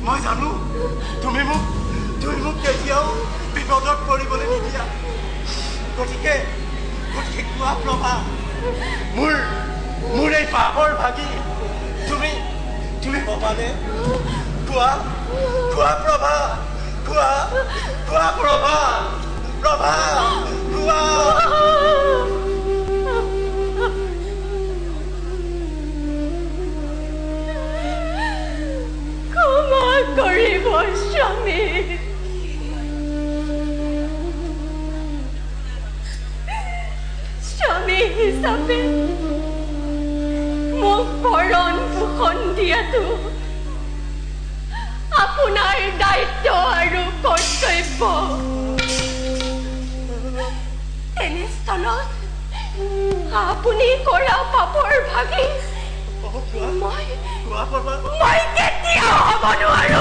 মই জানো তুমি মোক কেতিয়াও বিপদত পৰিবলৈ নিদিয়া গতিকে কোৱা প্ৰভা মোৰ এই পাপৰ ভাগি তুমি কবানে কোৱা প্ৰভা কোৱা প্ৰভা কোৱা ক্ষমা কৰিব স্বামী স্বামী হিচাপে মোক ভৰণ পোষণ দিয়াটো আপোনাৰ দায়িত্ব আৰু কৰ্তব্য তেনেস্থলত আপুনি কৰা পাপৰ ভাগি মই কেতিয়াও হ'ব নোৱাৰো